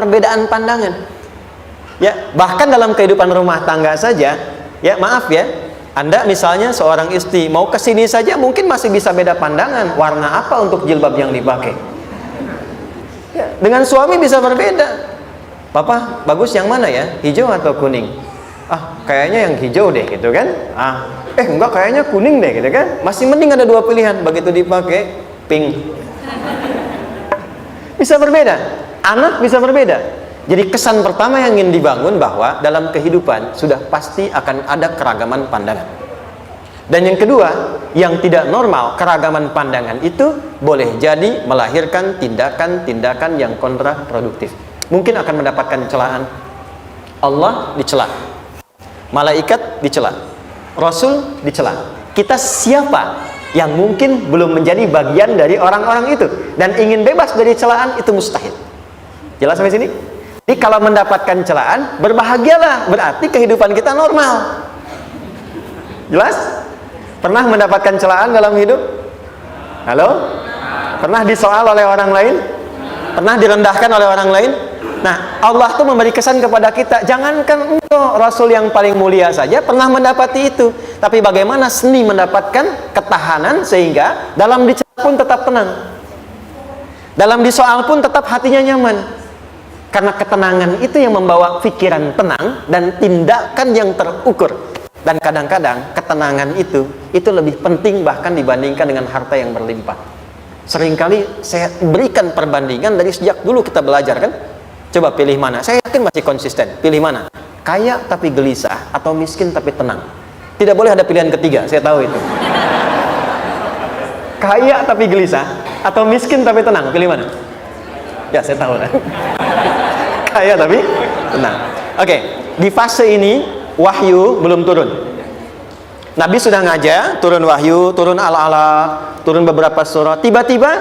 perbedaan pandangan. Ya, bahkan dalam kehidupan rumah tangga saja, ya maaf ya, Anda misalnya seorang istri mau ke sini saja mungkin masih bisa beda pandangan, warna apa untuk jilbab yang dipakai. Ya, dengan suami bisa berbeda. Papa, bagus yang mana ya? Hijau atau kuning? Ah, kayaknya yang hijau deh gitu kan. Enggak, kayaknya kuning deh gitu kan. Masih mending ada dua pilihan, begitu dipakai pink. Bisa berbeda. Anak bisa berbeda. Jadi kesan pertama yang ingin dibangun bahwa dalam kehidupan sudah pasti akan ada keragaman pandangan. Dan yang kedua, yang tidak normal, keragaman pandangan itu boleh jadi melahirkan tindakan-tindakan yang kontraproduktif. Mungkin akan mendapatkan celaan. Allah dicela, malaikat dicela, Rasul dicela. Kita siapa yang mungkin belum menjadi bagian dari orang-orang itu dan ingin bebas dari celaan? Itu mustahil. Jelas sampai sini? Jadi kalau mendapatkan celaan, berbahagialah, berarti kehidupan kita normal. Jelas? Pernah mendapatkan celaan dalam hidup? Halo? Pernah disoal oleh orang lain? Pernah direndahkan oleh orang lain? Nah, Allah tuh memberi kesan kepada kita, jangankan engkau Rasul yang paling mulia saja pernah mendapati itu, tapi bagaimana seni mendapatkan ketahanan sehingga dalam dicela pun tetap tenang, dalam disoal pun tetap hatinya nyaman, karena ketenangan itu yang membawa pikiran tenang dan tindakan yang terukur. Dan kadang-kadang ketenangan itu lebih penting bahkan dibandingkan dengan harta yang berlimpah. Seringkali saya berikan perbandingan dari sejak dulu kita belajar kan. Coba pilih mana? Saya yakin masih konsisten. Pilih mana? Kaya tapi gelisah atau miskin tapi tenang? Tidak boleh ada pilihan ketiga, saya tahu itu. Kaya tapi gelisah atau miskin tapi tenang? Pilih mana? Ya, saya tahu lah. Kaya tapi tenang. Oke, di fase ini wahyu belum turun. Nabi sudah ngajar, turun wahyu, turun ala-ala, turun beberapa surah. Tiba-tiba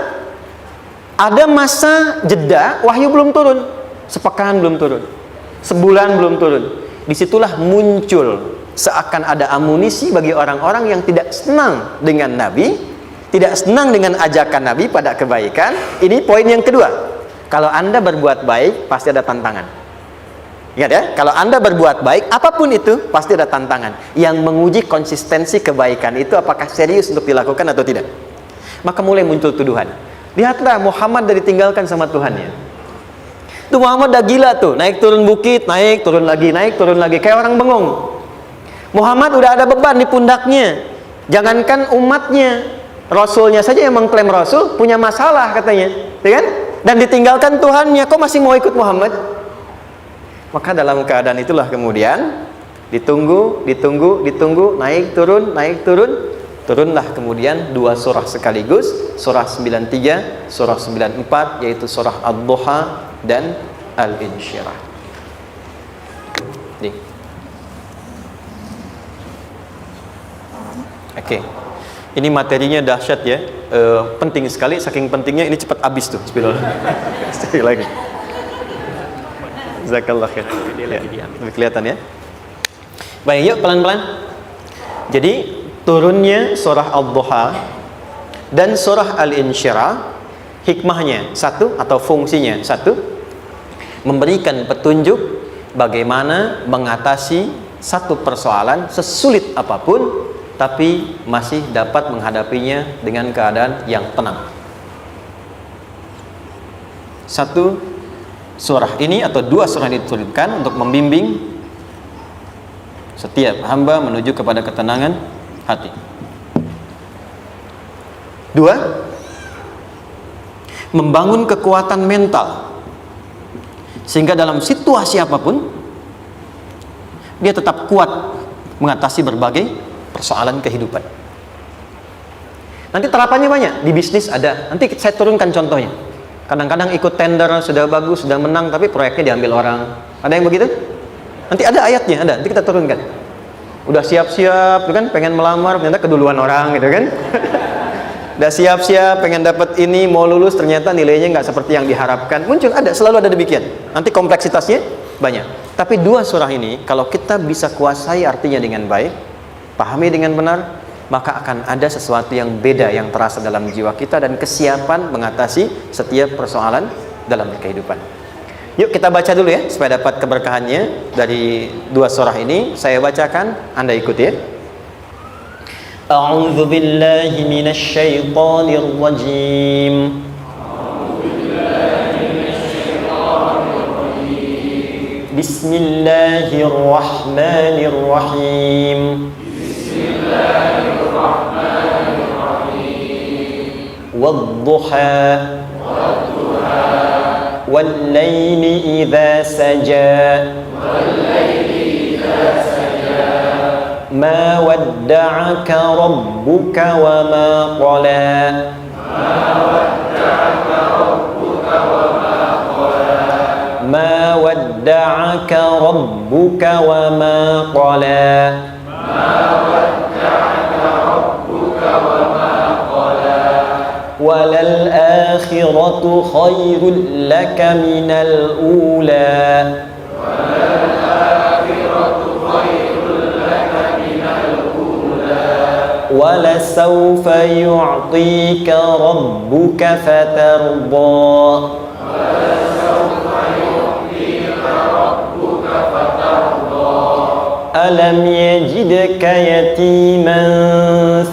ada masa jeda, wahyu belum turun. Sepekan belum turun, sebulan belum turun. Disitulah muncul seakan ada amunisi bagi orang-orang yang tidak senang dengan Nabi, tidak senang dengan ajakan Nabi pada kebaikan. Ini poin yang kedua. Kalau Anda berbuat baik, pasti ada tantangan. Ingat ya, kalau Anda berbuat baik, apapun itu, pasti ada tantangan yang menguji konsistensi kebaikan itu apakah serius untuk dilakukan atau tidak. Maka mulai muncul tuduhan. Lihatlah Muhammad dari ditinggalkan sama Tuhannya. Tuh Muhammad udah gila tuh, naik turun bukit, naik turun lagi, kayak orang bengong. Muhammad udah ada beban di pundaknya. Jangankan umatnya, Rasulnya saja yang mengklaim Rasul punya masalah katanya, ya kan? Dan ditinggalkan Tuhannya, kok masih mau ikut Muhammad? Maka dalam keadaan itulah kemudian ditunggu, naik turun, turunlah kemudian dua surah sekaligus, surah 93, surah 94, yaitu surah Ad-Duha dan Al-Insyirah. Oke. Ini materinya dahsyat ya. Penting sekali, saking pentingnya ini cepat habis tuh. Sekali lagi. Jazakallah khair. Ya, kelihatan ya. Baik, yuk pelan-pelan. Jadi turunnya surah Ad-Duha dan surah Al-Insyirah, hikmahnya satu atau fungsinya satu, memberikan petunjuk bagaimana mengatasi satu persoalan sesulit apapun tapi masih dapat menghadapinya dengan keadaan yang tenang. Satu surah ini atau dua surah ini diturunkan untuk membimbing setiap hamba menuju kepada ketenangan hati. Dua, membangun kekuatan mental sehingga dalam situasi apapun dia tetap kuat mengatasi berbagai persoalan kehidupan. Nanti terapannya banyak, di bisnis ada. Nanti saya turunkan contohnya. Kadang-kadang ikut tender, sudah bagus, sudah menang, tapi proyeknya diambil orang. Ada yang begitu? Nanti ada ayatnya, ada. Nanti kita turunkan. Udah siap-siap, kan? Pengen melamar, ternyata keduluan orang, gitu kan? Udah siap-siap, pengen dapat ini, mau lulus, ternyata nilainya nggak seperti yang diharapkan. Muncul, ada, selalu ada demikian. Nanti kompleksitasnya banyak. Tapi dua surah ini, kalau kita bisa kuasai artinya dengan baik, pahami dengan benar, maka akan ada sesuatu yang beda yang terasa dalam jiwa kita dan kesiapan mengatasi setiap persoalan dalam kehidupan. Yuk kita baca dulu ya, supaya dapat keberkahannya dari dua surah ini. Saya bacakan, Anda ikuti ya. A'udzu billahi minasy syaithanir rajim. Bismillahirrahmanirrahim. Wadduha والليل إذا سجى ما ودعك ربك وما قلى ما ودعك ربك وما قلى وللآخرة خير لك من الأولى ولسوف يعطيك ربك فترضى ألم يجدك يتيما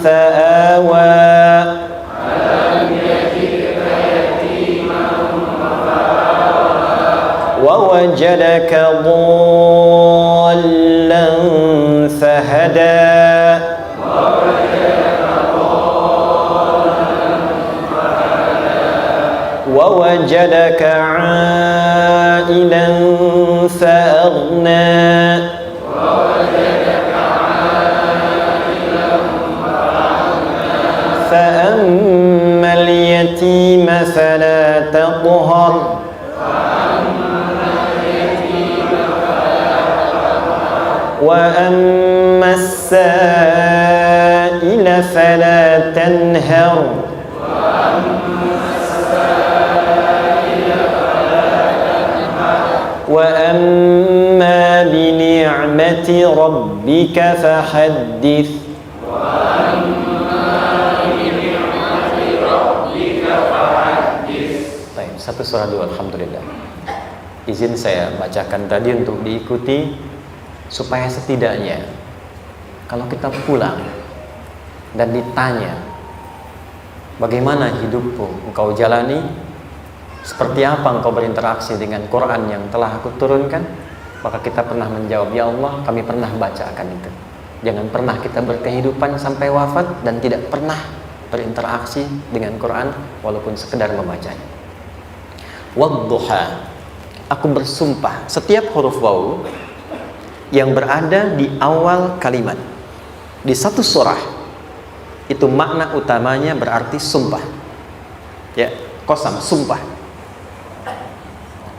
فآوى ووجدك ضالا فهدى ووجدك عائلا فأغنى فأما اليتيم فلا تقهر وأما السائل فلا تنهر وأما بنعمة ربك فحدث. Baik, satu surah dulu, alhamdulillah. Izin saya bacakan tadi untuk diikuti, supaya setidaknya kalau kita pulang dan ditanya bagaimana hidupmu engkau jalani, seperti apa engkau berinteraksi dengan Quran yang telah aku turunkan, maka kita pernah menjawab, ya Allah, kami pernah bacakan itu. Jangan pernah kita berkehidupan sampai wafat dan tidak pernah berinteraksi dengan Quran walaupun sekedar membacanya. Wadduha, aku bersumpah, setiap huruf waw yang berada di awal kalimat di satu surah itu makna utamanya berarti sumpah. Ya, qasam, sumpah.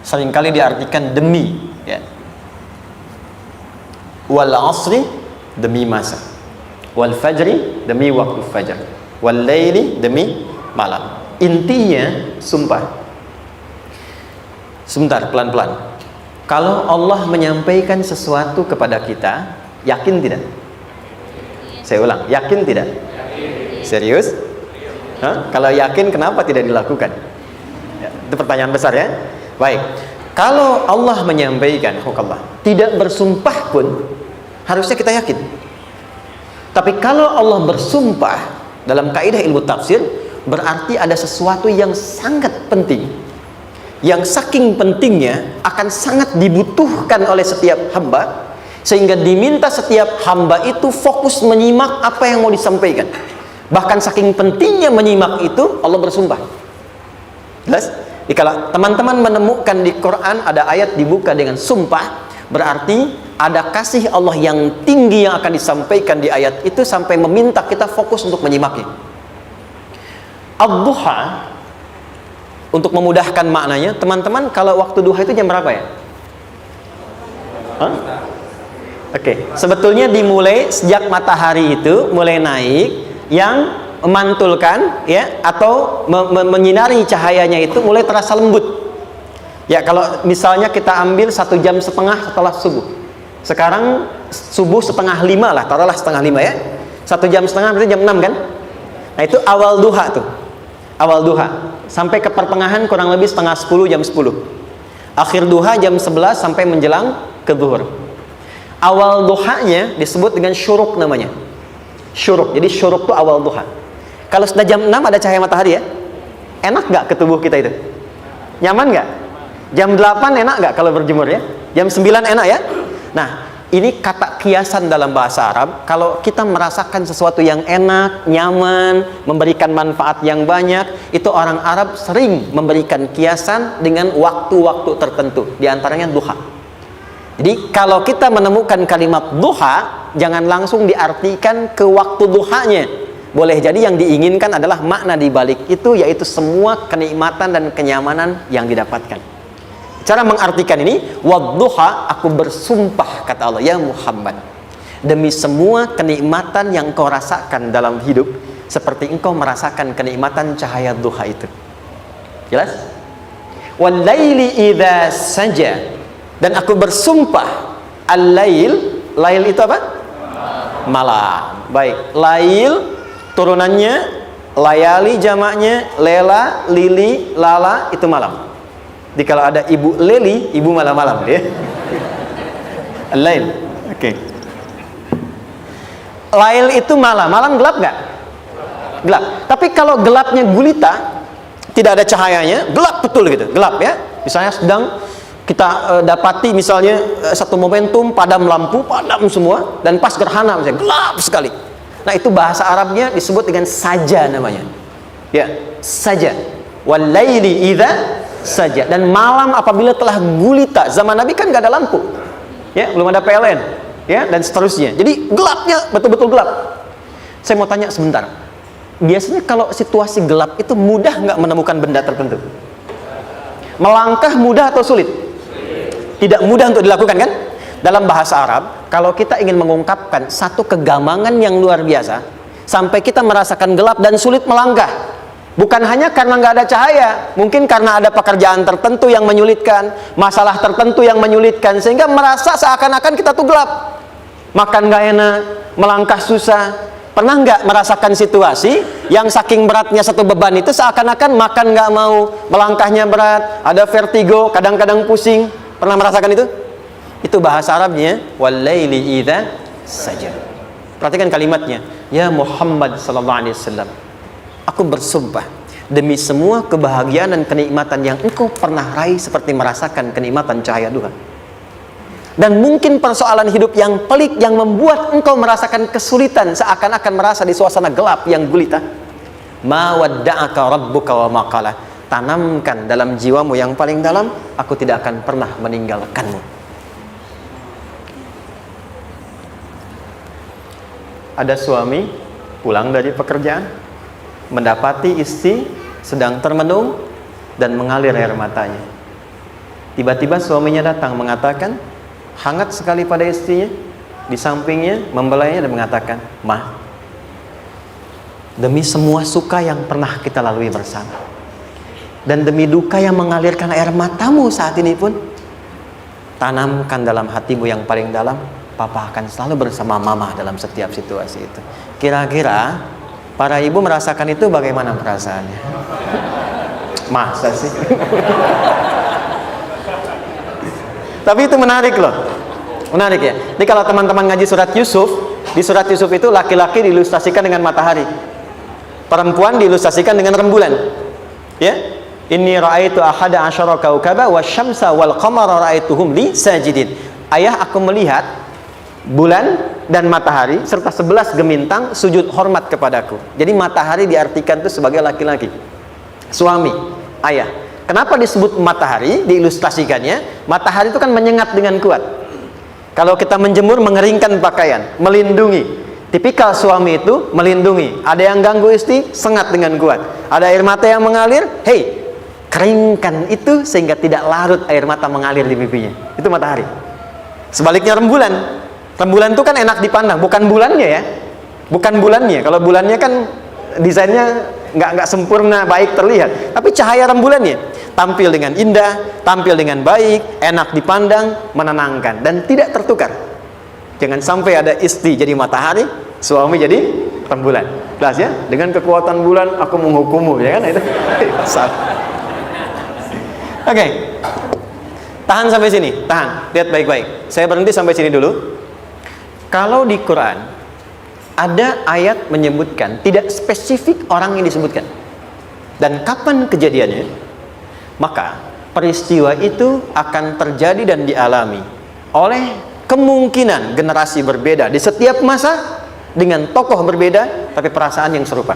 Seringkali diartikan demi, ya. Wal asri, demi masa. Wal fajri, demi waktu fajar. Wal laili, demi malam. Intinya sumpah. Sebentar, pelan-pelan. Kalau Allah menyampaikan sesuatu kepada kita, yakin tidak? Saya ulang, yakin tidak? Serius? Hah? Kalau yakin, kenapa tidak dilakukan? Ya, itu pertanyaan besar ya. Baik, kalau Allah menyampaikan, Allah tidak bersumpah pun harusnya kita yakin. Tapi kalau Allah bersumpah dalam kaidah ilmu tafsir, berarti ada sesuatu yang sangat penting, yang saking pentingnya akan sangat dibutuhkan oleh setiap hamba, sehingga diminta setiap hamba itu fokus menyimak apa yang mau disampaikan. Bahkan saking pentingnya menyimak itu, Allah bersumpah. Jelas? Kalau teman-teman menemukan di Quran ada ayat dibuka dengan sumpah, berarti ada kasih Allah yang tinggi yang akan disampaikan di ayat itu sampai meminta kita fokus untuk menyimaknya. Ad-duha, untuk memudahkan maknanya, teman-teman, kalau waktu duha itu jam berapa ya? Oke, sebetulnya dimulai sejak matahari itu mulai naik, yang memantulkan ya, atau menyinari cahayanya itu mulai terasa lembut. Ya, kalau misalnya kita ambil 1,5 jam setelah subuh. Sekarang subuh 4:30 lah, taruhlah 4:30 ya. 1,5 jam berarti jam 6 kan? Nah, itu awal duha tuh. Awal duha sampai ke pertengahan kurang lebih 9:30, jam 10. Akhir duha jam 11 sampai menjelang ke zuhur. Awal duhanya disebut dengan syuruk namanya. Syuruk. Jadi syuruk itu awal duha. Kalau sudah jam 6 ada cahaya matahari ya. Enak nggak ke tubuh kita itu? Nyaman nggak? Jam 8 enak nggak kalau berjemur ya? Jam 9 enak ya? Nah, ini kata kiasan dalam bahasa Arab. Kalau kita merasakan sesuatu yang enak, nyaman, memberikan manfaat yang banyak, itu orang Arab sering memberikan kiasan dengan waktu-waktu tertentu, di antaranya duha. Jadi kalau kita menemukan kalimat duha, jangan langsung diartikan ke waktu duhanya. Boleh jadi yang diinginkan adalah makna di balik itu, yaitu semua kenikmatan dan kenyamanan yang didapatkan. Cara mengartikan ini, wadduha, aku bersumpah kata Allah, ya Muhammad, demi semua kenikmatan yang kau rasakan dalam hidup, seperti engkau merasakan kenikmatan cahaya duha itu. Jelas? Wal-laili idza saja, dan aku bersumpah, al-lail, lail itu apa? Malam. Baik, lail turunannya, layali jamaknya, lela, lili, lala, itu malam. Jadi kalau ada ibu leli, ibu malam-malam ya. Lail. Oke. Lail itu malam. Malam gelap nggak? Gelap. Tapi kalau gelapnya gulita, tidak ada cahayanya, gelap betul gitu. Gelap ya. Misalnya sedang kita dapati misalnya satu momentum padam lampu, padam semua, dan pas gerhana misalnya gelap sekali. Nah, itu bahasa Arabnya disebut dengan saja namanya. Ya, saja. Wal laili idza saja. Dan malam apabila telah gulita. Zaman Nabi kan gak ada lampu ya, belum ada PLN ya, dan seterusnya. Jadi gelapnya betul-betul gelap. Saya mau tanya sebentar, biasanya kalau situasi gelap itu mudah nggak menemukan benda tertentu? Melangkah mudah atau sulit? Tidak mudah untuk dilakukan kan? Dalam bahasa Arab, kalau kita ingin mengungkapkan satu kegamangan yang luar biasa, sampai kita merasakan gelap dan sulit melangkah, bukan hanya karena nggak ada cahaya, mungkin karena ada pekerjaan tertentu yang menyulitkan, masalah tertentu yang menyulitkan, sehingga merasa seakan-akan kita tuh gelap, makan nggak enak, melangkah susah. Pernah nggak merasakan situasi yang saking beratnya satu beban itu seakan-akan makan nggak mau, melangkahnya berat, ada vertigo, kadang-kadang pusing? Pernah merasakan itu? Itu bahasa Arabnya wal-laili idza saja. Perhatikan kalimatnya, ya Muhammad sallallahu alaihi wasallam, aku bersumpah demi semua kebahagiaan dan kenikmatan yang engkau pernah raih, seperti merasakan kenikmatan cahaya duha. Dan mungkin persoalan hidup yang pelik yang membuat engkau merasakan kesulitan, seakan-akan merasa di suasana gelap yang gulita. Ma wadda'aka rabbuka wa ma qala. Tanamkan dalam jiwamu yang paling dalam, aku tidak akan pernah meninggalkanmu. Ada suami pulang dari pekerjaan, mendapati istri sedang termenung dan mengalir air matanya. Tiba-tiba suaminya datang mengatakan, hangat sekali pada istrinya, di sampingnya membelainya dan mengatakan, "Ma, demi semua suka yang pernah kita lalui bersama, dan demi duka yang mengalirkan air matamu saat ini pun, tanamkan dalam hatimu yang paling dalam, Papa akan selalu bersama Mama dalam setiap situasi itu." Kira-kira para ibu merasakan itu bagaimana perasaannya? Masa sih? Tapi itu menarik loh. Menarik ya. Jadi kalau teman-teman ngaji surat Yusuf, di surat Yusuf itu laki-laki diilustrasikan dengan matahari, perempuan diilustrasikan dengan rembulan. Ya. Inni ra'aitu ahada asyara kaukaba wasyamsa wal qamara ra'aituhum li sajidin. Ayah, aku melihat bulan dan matahari serta 11 gemintang sujud hormat kepadaku. Jadi matahari diartikan itu sebagai laki-laki, suami, ayah. Kenapa disebut matahari? Diilustrasikannya, matahari itu kan menyengat dengan kuat. Kalau kita menjemur, mengeringkan pakaian, melindungi. Tipikal suami itu melindungi. Ada yang ganggu istri, sengat dengan kuat. Ada air mata yang mengalir, hei, keringkan itu sehingga tidak larut air mata mengalir di pipinya. Itu matahari. Sebaliknya rembulan. Rembulan itu kan enak dipandang, bukan bulannya ya, bukan bulannya. Kalau bulannya kan desainnya nggak sempurna, baik terlihat. Tapi cahaya rembulannya tampil dengan indah, tampil dengan baik, enak dipandang, menenangkan dan tidak tertukar. Jangan sampai ada istri jadi matahari, suami jadi rembulan. Jelas ya? Dengan kekuatan bulan aku menghukummu, ya kan itu. Oke. Tahan sampai sini, tahan. Lihat baik-baik. Saya berhenti sampai sini dulu. Kalau di Quran ada ayat menyebutkan, tidak spesifik orang yang disebutkan dan kapan kejadiannya, maka peristiwa itu akan terjadi dan dialami oleh kemungkinan generasi berbeda di setiap masa dengan tokoh berbeda tapi perasaan yang serupa.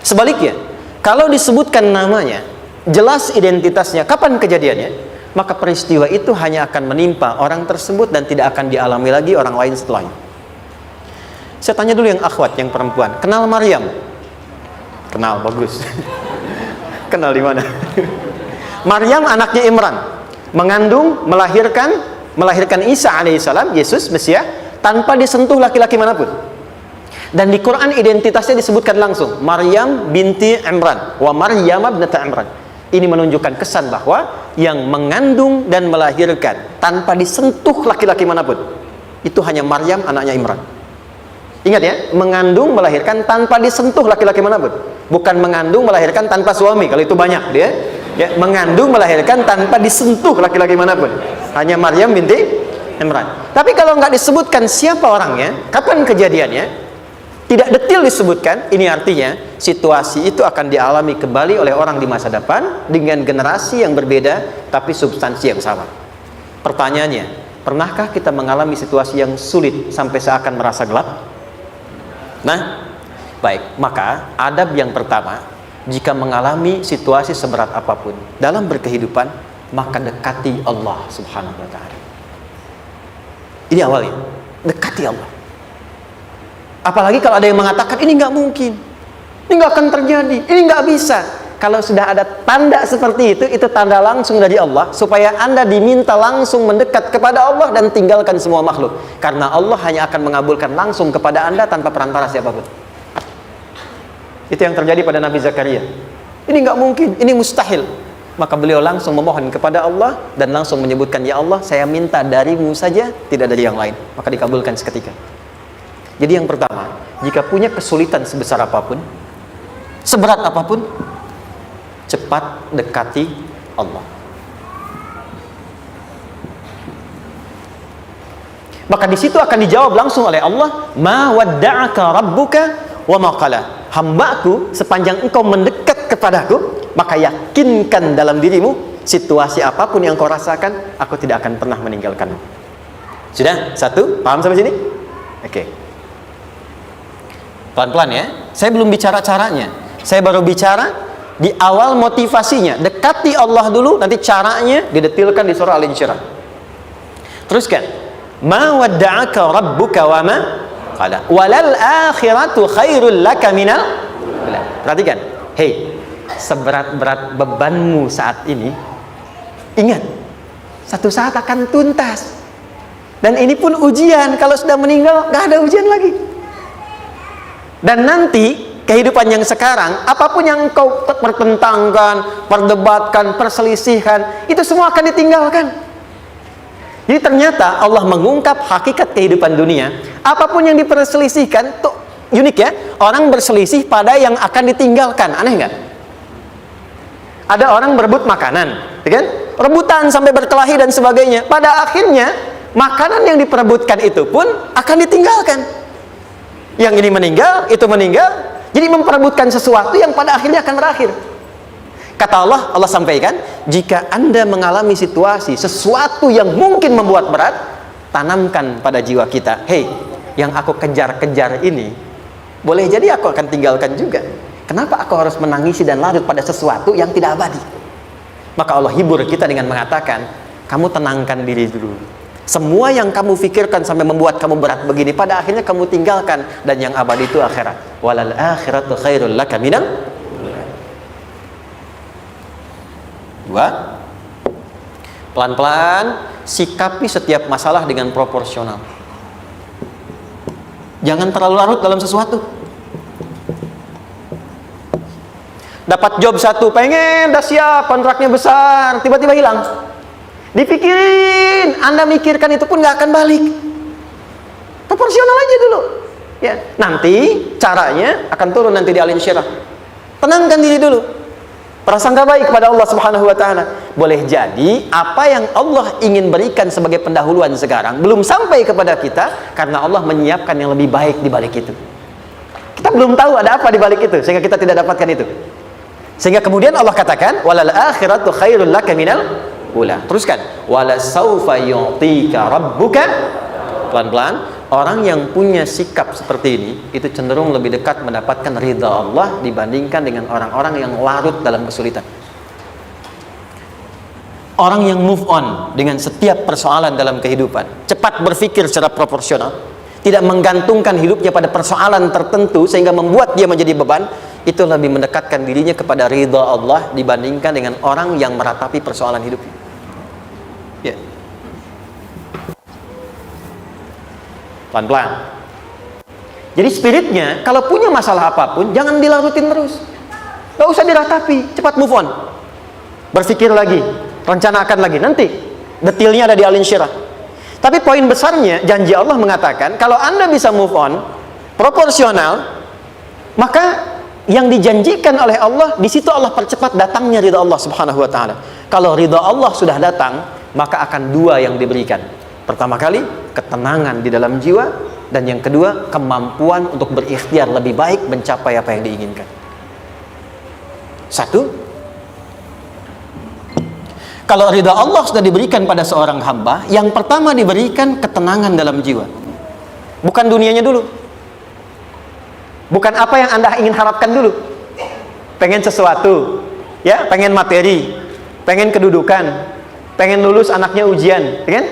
Sebaliknya, kalau disebutkan namanya, jelas identitasnya, kapan kejadiannya, maka peristiwa itu hanya akan menimpa orang tersebut dan tidak akan dialami lagi orang lain setelahnya. Saya tanya dulu yang akhwat, yang perempuan, kenal Maryam? Kenal, bagus. Kenal di mana? Maryam anaknya Imran, mengandung, melahirkan Isa alaihissalam, Yesus Mesias, tanpa disentuh laki-laki manapun. Dan di Quran identitasnya disebutkan langsung, Maryam binti Imran, wa Maryam ibnata Imran. Ini menunjukkan kesan bahwa yang mengandung dan melahirkan tanpa disentuh laki-laki manapun, itu hanya Maryam anaknya Imran. Ingat ya, mengandung melahirkan tanpa disentuh laki-laki manapun, bukan mengandung melahirkan tanpa suami. Kalau itu banyak dia, ya, mengandung melahirkan tanpa disentuh laki-laki manapun, hanya Maryam binti Imran. Tapi kalau nggak disebutkan siapa orangnya, kapan kejadiannya, tidak detail disebutkan, ini artinya situasi itu akan dialami kembali oleh orang di masa depan dengan generasi yang berbeda tapi substansi yang sama. Pertanyaannya, pernahkah kita mengalami situasi yang sulit sampai seakan merasa gelap? Nah, baik, maka adab yang pertama, jika mengalami situasi seberat apapun dalam berkehidupan, maka dekati Allah Subhanahu wa ta'ala. Ini awalnya, dekati Allah. Apalagi kalau ada yang mengatakan ini nggak mungkin, ini nggak akan terjadi, ini nggak bisa. Kalau sudah ada tanda seperti itu tanda langsung dari Allah supaya Anda diminta langsung mendekat kepada Allah dan tinggalkan semua makhluk. Karena Allah hanya akan mengabulkan langsung kepada Anda tanpa perantara siapapun. Itu yang terjadi pada Nabi Zakaria. Ini nggak mungkin, ini mustahil. Maka beliau langsung memohon kepada Allah dan langsung menyebutkan, ya Allah, saya minta darimu saja, tidak dari yang lain. Maka dikabulkan seketika. Jadi yang pertama, jika punya kesulitan sebesar apapun, seberat apapun, cepat dekati Allah. Maka di situ akan dijawab langsung oleh Allah, ma wadda'aka rabbuka wa ma qala. Hambaku, sepanjang engkau mendekat kepadaku, maka yakinkan dalam dirimu, situasi apapun yang kau rasakan, aku tidak akan pernah meninggalkanmu. Sudah? Satu? Paham sampai sini? Oke. Pelan-pelan ya, saya belum bicara caranya, saya baru bicara di awal motivasinya. Dekati Allah dulu, nanti caranya didetilkan di surah Al-Insyirah. Teruskan, ma wadda'aka rabbuka wa ma qala walal akhiratu khairul laka minal. Perhatikan, hei, seberat-berat bebanmu saat ini, ingat, satu saat akan tuntas. Dan ini pun ujian, kalau sudah meninggal gak ada ujian lagi. Dan nanti kehidupan yang sekarang, apapun yang kau pertentangkan, perdebatkan, perselisihkan, itu semua akan ditinggalkan. Jadi ternyata Allah mengungkap hakikat kehidupan dunia. Apapun yang diperselisihkan, tuh unik ya, orang berselisih pada yang akan ditinggalkan. Aneh nggak? Ada orang berebut makanan, kan? Rebutan sampai berkelahi dan sebagainya. Pada akhirnya makanan yang diperebutkan itu pun akan ditinggalkan. Yang ini meninggal, itu meninggal. Jadi memperebutkan sesuatu yang pada akhirnya akan berakhir. Kata Allah, Allah sampaikan, jika Anda mengalami situasi, sesuatu yang mungkin membuat berat, tanamkan pada jiwa kita, hei, yang aku kejar-kejar ini, boleh jadi aku akan tinggalkan juga. Kenapa aku harus menangisi dan larut pada sesuatu yang tidak abadi? Maka Allah hibur kita dengan mengatakan, kamu tenangkan diri dulu. Semua yang kamu pikirkan sampai membuat kamu berat begini, pada akhirnya kamu tinggalkan, dan yang abadi itu akhirat. Walal akhiratu khairul laka minal. Dua, pelan-pelan sikapi setiap masalah dengan proporsional. Jangan terlalu larut dalam sesuatu. Dapat job satu, pengen, dah siap, kontraknya besar, tiba-tiba hilang. Dipikirin, Anda mikirkan itu pun nggak akan balik. Proporsional aja dulu. Ya, nanti caranya akan turun nanti di Al-Insyirah. Tenangkan diri dulu. prasangka baik kepada Allah Subhanahu wa taala. Boleh jadi apa yang Allah ingin berikan sebagai pendahuluan sekarang belum sampai kepada kita karena Allah menyiapkan yang lebih baik di balik itu. Kita belum tahu ada apa di balik itu sehingga kita tidak dapatkan itu. Sehingga kemudian Allah katakan walal akhiratu khairul laka minal ula. Teruskan wala saufa yu'tika rabbuka. Pelan-pelan, orang yang punya sikap seperti ini itu cenderung lebih dekat mendapatkan ridha Allah dibandingkan dengan orang-orang yang larut dalam kesulitan. Orang yang move on dengan setiap persoalan dalam kehidupan, cepat berpikir secara proporsional, tidak menggantungkan hidupnya pada persoalan tertentu sehingga membuat dia menjadi beban, itu lebih mendekatkan dirinya kepada ridha Allah dibandingkan dengan orang yang meratapi persoalan hidupnya. Ya. Pelan-pelan. Jadi spiritnya, kalau punya masalah apapun, jangan dilarutin terus. Gak usah diratapi, cepat move on. Berpikir lagi, rencanakan lagi. Nanti, detailnya ada di Al-Insyirah. Tapi poin besarnya, janji Allah mengatakan, kalau Anda bisa move on, proporsional, maka yang dijanjikan oleh Allah, di situ Allah percepat datangnya ridha Allah Subhanahu wa ta'ala. Kalau ridha Allah sudah datang, maka akan dua yang diberikan. Pertama kali, ketenangan di dalam jiwa, dan yang kedua, kemampuan untuk berikhtiar lebih baik mencapai apa yang diinginkan. Satu, kalau ridha Allah sudah diberikan pada seorang hamba, yang pertama diberikan ketenangan dalam jiwa. Bukan dunianya dulu. Bukan apa yang Anda ingin harapkan dulu. Pengen sesuatu, ya, pengen materi, pengen kedudukan, pengen lulus anaknya ujian, ya kan?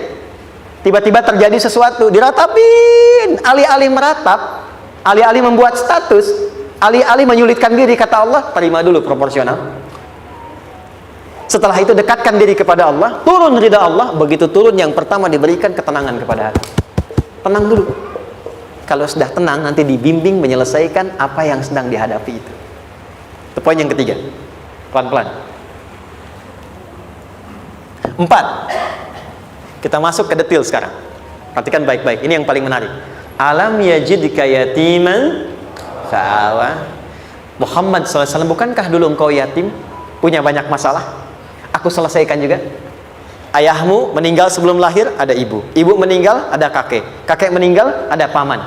Tiba-tiba terjadi sesuatu, diratapin, alih-alih meratap, alih-alih membuat status, alih-alih menyulitkan diri, kata Allah, terima dulu proporsional. Setelah itu dekatkan diri kepada Allah, turun ridha Allah. Begitu turun, yang pertama diberikan ketenangan kepada hati. Tenang dulu. Kalau sudah tenang, nanti dibimbing menyelesaikan apa yang sedang dihadapi itu. Itu poin yang ketiga. Pelan-pelan. 4. Kita masuk ke detail sekarang. Perhatikan baik-baik. Ini yang paling menarik. Alam yajidka yatiman fa'awa. Muhammad SAW, bukankah dulu engkau yatim? Punya banyak masalah? Aku selesaikan juga. Ayahmu meninggal sebelum lahir, ada ibu. Ibu meninggal, ada kakek. Kakek meninggal, ada paman.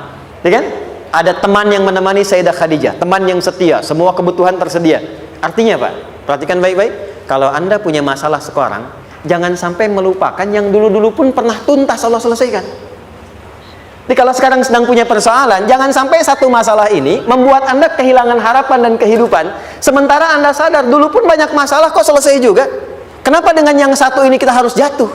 Ya kan? Ada teman yang menemani Sayyidah Khadijah. Teman yang setia. Semua kebutuhan tersedia. Artinya apa? Perhatikan baik-baik. Kalau Anda punya masalah sekarang, jangan sampai melupakan yang dulu-dulu pun pernah tuntas Allah selesaikan. Jadi kalau sekarang sedang punya persoalan, jangan sampai satu masalah ini membuat Anda kehilangan harapan dan kehidupan. Sementara Anda sadar, dulu pun banyak masalah kok selesai juga. Kenapa dengan yang satu ini kita harus jatuh?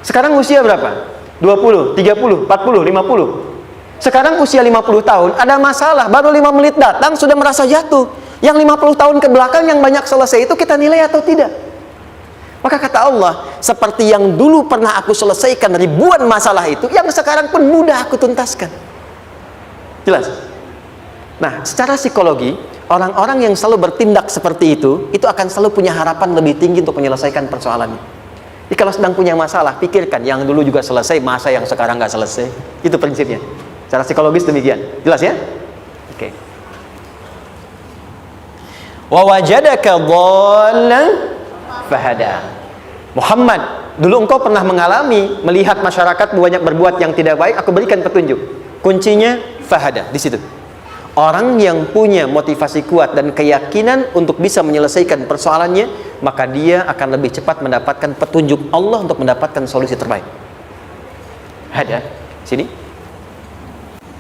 Sekarang usia berapa? 20, 30, 40, 50. Sekarang usia 50 tahun, ada masalah, baru 5 menit datang sudah merasa jatuh. Yang 50 tahun ke belakang yang banyak selesai itu kita nilai atau tidak? Maka kata Allah, seperti yang dulu pernah aku selesaikan ribuan masalah itu, yang sekarang pun mudah aku tuntaskan. Jelas? Nah, secara psikologi, orang-orang yang selalu bertindak seperti itu akan selalu punya harapan lebih tinggi untuk menyelesaikan persoalannya. Jadi kalau sedang punya masalah, pikirkan yang dulu juga selesai, masa yang sekarang nggak selesai. Itu prinsipnya. Secara psikologis demikian. Jelas ya? Oke. Wa wajadaka dhallan fahada. Muhammad, dulu engkau pernah mengalami melihat masyarakat banyak berbuat yang tidak baik, aku berikan petunjuk. Kuncinya fahada di situ. Orang yang punya motivasi kuat dan keyakinan untuk bisa menyelesaikan persoalannya, maka dia akan lebih cepat mendapatkan petunjuk Allah untuk mendapatkan solusi terbaik. Ada sini.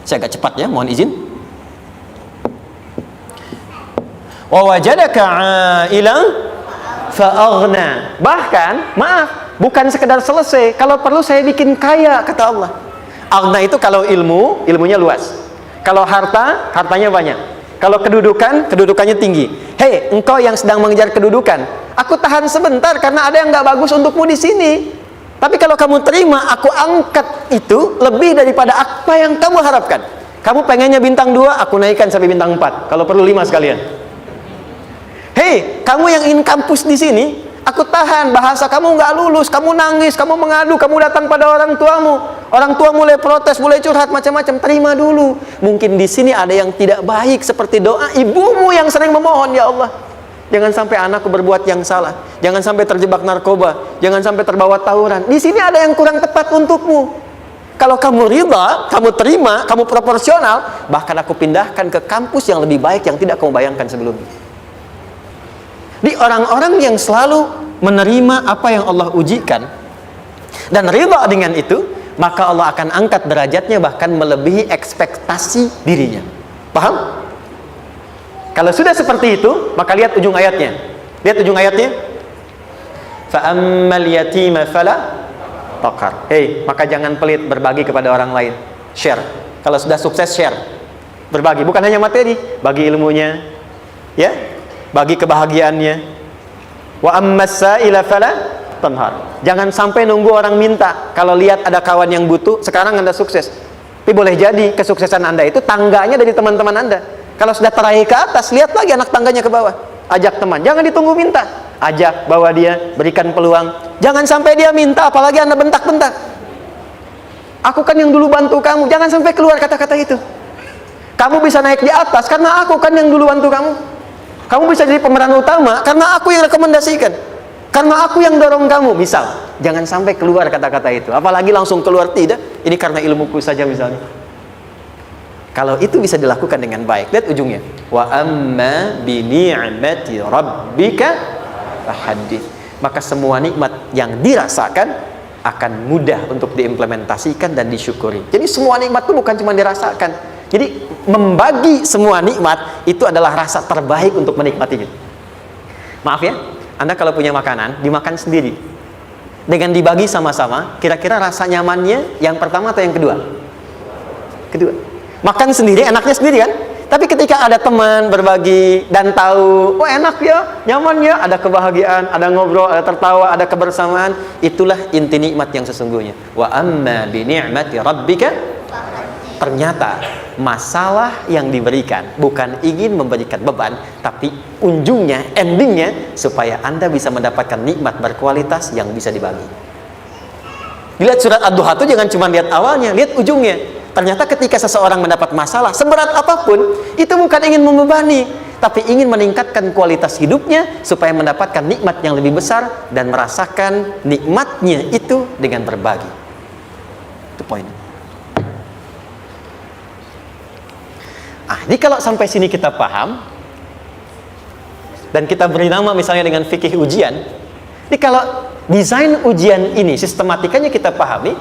Saya agak cepat ya, mohon izin. Wa wajadaka 'ailan fa'aghna. Bahkan, maaf, bukan sekedar selesai, kalau perlu saya bikin kaya, kata Allah. Aghna itu kalau ilmunya luas. Kalau harta, hartanya banyak. Kalau kedudukan, kedudukannya tinggi. Hei, engkau yang sedang mengejar kedudukan, aku tahan sebentar karena ada yang nggak bagus untukmu di sini. Tapi kalau kamu terima, aku angkat itu lebih daripada apa yang kamu harapkan. Kamu pengennya bintang 2, aku naikkan sampai bintang 4. Kalau perlu 5 sekalian. Hei, kamu yang ingin kampus di sini, aku tahan. Bahasa kamu nggak lulus, kamu nangis, kamu mengadu, kamu datang pada orang tuamu. Orang tua mulai protes, mulai curhat macam-macam. Terima dulu. Mungkin di sini ada yang tidak baik seperti doa ibumu yang sering memohon, ya Allah, jangan sampai anakku berbuat yang salah, jangan sampai terjebak narkoba, jangan sampai terbawa tawuran. Di sini ada yang kurang tepat untukmu. Kalau kamu ridha, kamu terima, kamu proporsional, bahkan aku pindahkan ke kampus yang lebih baik yang tidak kamu bayangkan sebelumnya. Di orang-orang yang selalu menerima apa yang Allah ujikan dan ridha dengan itu, maka Allah akan angkat derajatnya bahkan melebihi ekspektasi dirinya. Paham? Kalau sudah seperti itu, maka lihat ujung ayatnya. Lihat ujung ayatnya. Fa ammal yatima fala taqhar. Maka jangan pelit berbagi kepada orang lain. Share. Kalau sudah sukses, share. Berbagi, bukan hanya materi, bagi ilmunya, ya, bagi kebahagiaannya. Wa ammas sa'ila fala tanhar. Jangan sampai nunggu orang minta. Kalau lihat ada kawan yang butuh, sekarang Anda sukses. Tapi boleh jadi kesuksesan Anda itu tangganya dari teman-teman Anda. Kalau sudah teraih ke atas, lihat lagi anak tangganya ke bawah. Ajak teman, jangan ditunggu minta. Ajak, bawa dia, berikan peluang. Jangan sampai dia minta, apalagi Anda bentak-bentak. Aku kan yang dulu bantu kamu. Jangan sampai keluar kata-kata itu. Kamu bisa naik di atas karena aku kan yang dulu bantu kamu. Kamu bisa jadi pemeran utama karena aku yang rekomendasikan. Karena aku yang dorong kamu. Misal, jangan sampai keluar kata-kata itu. Apalagi langsung keluar, tidak. Ini karena ilmuku saja misalnya. Kalau itu bisa dilakukan dengan baik, lihat ujungnya. Wa amma bi ni'mati rabbika fahaddits. Maka semua nikmat yang dirasakan akan mudah untuk diimplementasikan dan disyukuri. Jadi semua nikmat itu bukan cuma dirasakan. Jadi membagi semua nikmat itu adalah rasa terbaik untuk menikmatinya. Maaf ya, Anda kalau punya makanan, dimakan sendiri. Dengan dibagi sama-sama, kira-kira rasa nyamannya yang pertama atau yang kedua? Kedua. Makan sendiri, enaknya sendiri kan? Tapi ketika ada teman berbagi dan tahu, oh enak ya, nyaman ya, ada kebahagiaan, ada ngobrol, ada tertawa, ada kebersamaan, itulah inti nikmat yang sesungguhnya. Wa amma bi ni'mati rabbika. Ternyata masalah yang diberikan bukan ingin memberikan beban, tapi ujungnya, endingnya supaya Anda bisa mendapatkan nikmat berkualitas yang bisa dibagi. Dilihat surat Ad-Duha itu jangan cuma lihat awalnya, lihat ujungnya. Ternyata ketika seseorang mendapat masalah seberat apapun, itu bukan ingin membebani, tapi ingin meningkatkan kualitas hidupnya supaya mendapatkan nikmat yang lebih besar dan merasakan nikmatnya itu dengan berbagi. Itu poin. Jadi kalau sampai sini kita paham dan kita beri nama misalnya dengan fikih ujian. Jadi kalau desain ujian ini sistematikanya kita pahami,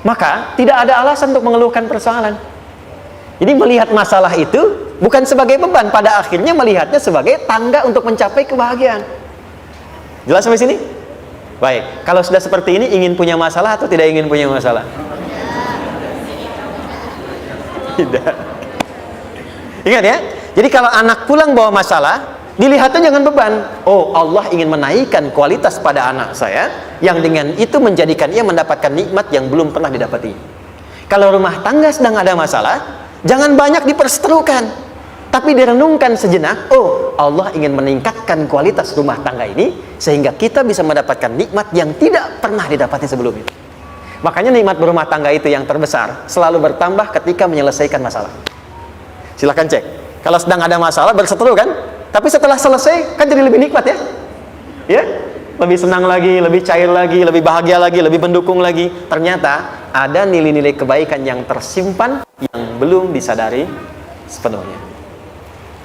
maka tidak ada alasan untuk mengeluhkan persoalan. Jadi melihat masalah itu bukan sebagai beban, pada akhirnya melihatnya sebagai tangga untuk mencapai kebahagiaan. Jelas sampai sini? Baik, kalau sudah seperti ini, ingin punya masalah atau tidak ingin punya masalah? Tidak. Ingat ya, jadi kalau anak pulang bawa masalah, dilihatnya jangan beban. Oh, Allah ingin menaikkan kualitas pada anak saya, yang dengan itu menjadikan ia mendapatkan nikmat yang belum pernah didapati. Kalau rumah tangga sedang ada masalah, jangan banyak diperseterukan, tapi direnungkan sejenak. Oh, Allah ingin meningkatkan kualitas rumah tangga ini sehingga kita bisa mendapatkan nikmat yang tidak pernah didapati sebelumnya. Makanya nikmat berumah tangga itu yang terbesar selalu bertambah ketika menyelesaikan masalah. Silahkan cek. Kalau sedang ada masalah berseteru kan? Tapi setelah selesai kan jadi lebih nikmat ya? Ya? Lebih senang lagi, lebih cair lagi, lebih bahagia lagi, lebih mendukung lagi. Ternyata ada nilai-nilai kebaikan yang tersimpan yang belum disadari sepenuhnya.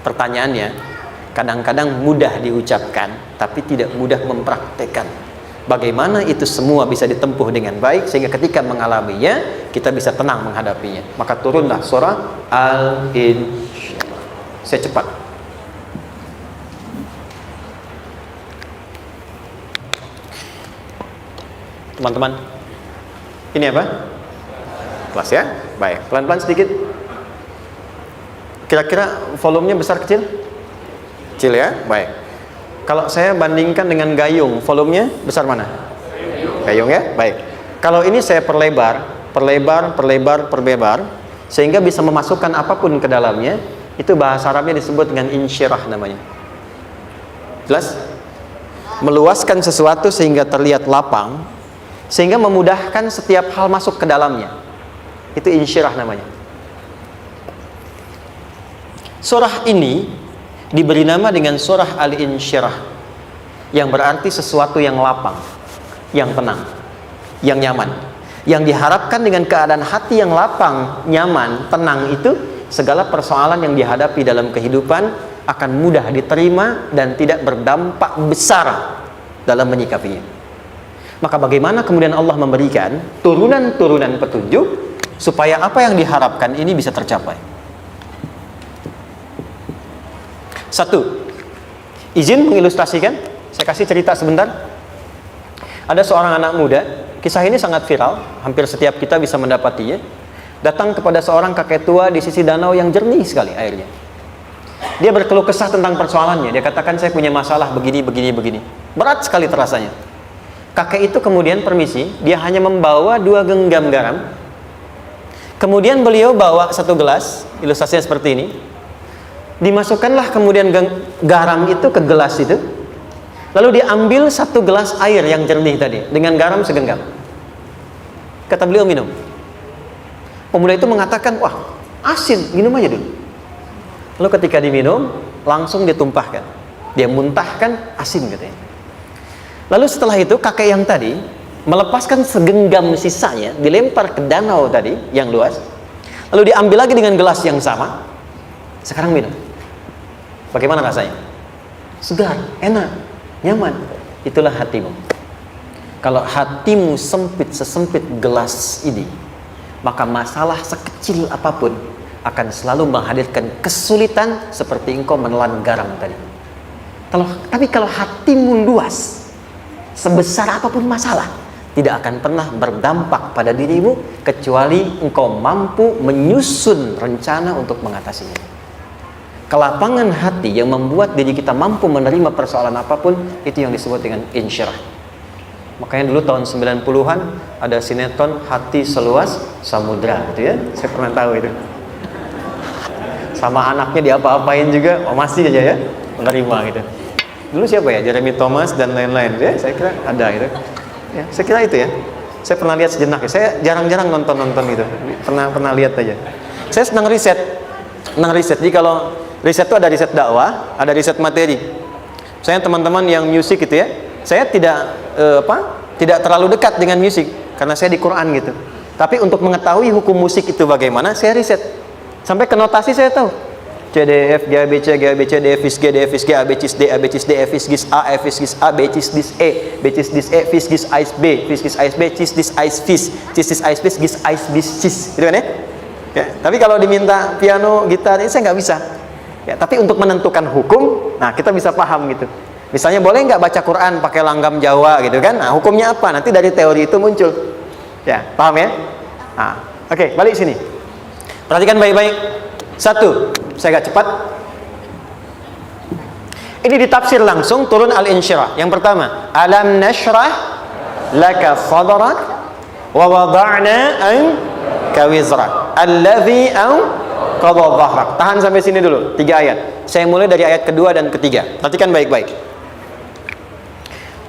Pertanyaannya, kadang-kadang mudah diucapkan tapi tidak mudah mempraktekkan. Bagaimana itu semua bisa ditempuh dengan baik sehingga ketika mengalaminya kita bisa tenang menghadapinya. Maka turunlah surah Al-Insyirah. Saya cepat. Teman-teman, ini apa? Kelas ya? Baik, pelan-pelan sedikit. Kira-kira volumenya besar kecil? Kecil ya? Baik. Kalau saya bandingkan dengan gayung, volumenya besar mana? Gayung ya? Baik. Kalau ini saya perlebar, sehingga bisa memasukkan apapun ke dalamnya. Itu bahasa Arabnya disebut dengan insyirah namanya. Jelas? Meluaskan sesuatu sehingga terlihat lapang, sehingga memudahkan setiap hal masuk ke dalamnya. Itu insyirah namanya. Surah ini diberi nama dengan surah Al-Insyirah, yang berarti sesuatu yang lapang, yang tenang, yang nyaman. Yang diharapkan dengan keadaan hati yang lapang, nyaman, tenang itu, segala persoalan yang dihadapi dalam kehidupan akan mudah diterima dan tidak berdampak besar dalam menyikapinya. Maka bagaimana kemudian Allah memberikan turunan-turunan petunjuk supaya apa yang diharapkan ini bisa tercapai? Satu, izin mengilustrasikan, saya kasih cerita sebentar. Ada seorang anak muda, kisah ini sangat viral, hampir setiap kita bisa mendapatinya. Datang kepada seorang kakek tua di sisi danau yang jernih sekali airnya. Dia berkeluh kesah tentang persoalannya. Dia katakan, saya punya masalah begini. Berat sekali terasanya. Kakek itu kemudian permisi, dia hanya membawa 2 genggam garam. Kemudian beliau bawa 1 gelas, ilustrasinya seperti ini. Dimasukkanlah kemudian garam itu ke gelas itu. Lalu diambil 1 gelas air yang jernih tadi dengan garam segenggam. Kata beliau, minum. Pemuda itu mengatakan, wah asin, minum aja dulu. Lalu ketika diminum, langsung ditumpahkan. Dia muntahkan, asin katanya. Lalu setelah itu kakek yang tadi melepaskan segenggam sisanya, dilempar ke danau tadi yang luas. Lalu diambil lagi dengan gelas yang sama. Sekarang minum. Bagaimana rasanya? Segar, enak, nyaman. Itulah hatimu. Kalau hatimu sempit sesempit gelas ini, maka masalah sekecil apapun akan selalu menghadirkan kesulitan seperti engkau menelan garam tadi. Tapi kalau hatimu luas, sebesar apapun masalah, tidak akan pernah berdampak pada dirimu kecuali engkau mampu menyusun rencana untuk mengatasinya. Kelapangan hati yang membuat diri kita mampu menerima persoalan apapun, itu yang disebut dengan insyirah. Makanya dulu tahun 90-an ada sinetron Hati Seluas Samudra gitu ya. Saya pernah tahu itu. Sama anaknya diapa-apain juga, masih aja ya menerima gitu. Dulu siapa ya? Jeremy Thomas dan lain-lain ya. Saya kira ada gitu. Ya, saya kira itu ya. Saya pernah lihat sejenak ya. Saya jarang-jarang nonton gitu. Pernah lihat aja. Saya senang riset. Jadi kalau riset itu ada riset dakwah, ada riset materi. Saya teman-teman yang musik gitu ya, saya tidak terlalu dekat dengan musik karena saya di Quran gitu. Tapi untuk mengetahui hukum musik itu bagaimana, saya riset. Sampai ke notasi saya tahu. C D F G A B C D F G D F G A B C D A B C D F G A F G A B C D E B C D E F G A B C D gitu kan ya? Ya, tapi kalau diminta piano, gitar, ini saya nggak bisa. Ya, tapi untuk menentukan hukum, nah kita bisa paham gitu. Misalnya boleh nggak baca Quran pakai langgam Jawa gitu kan? Nah hukumnya apa? Nanti dari teori itu muncul. Ya, paham ya? Nah, oke, balik sini. Perhatikan baik-baik. 1, saya agak cepat. Ini ditafsir langsung turun Al-Insyirah. Yang pertama, alam nashrah laka sadrak wa wada'na anka wizrak allazi anqadha dhahrak. Tahan sampai sini dulu, 3 ayat. Saya mulai dari ayat kedua dan ketiga. Perhatikan baik-baik.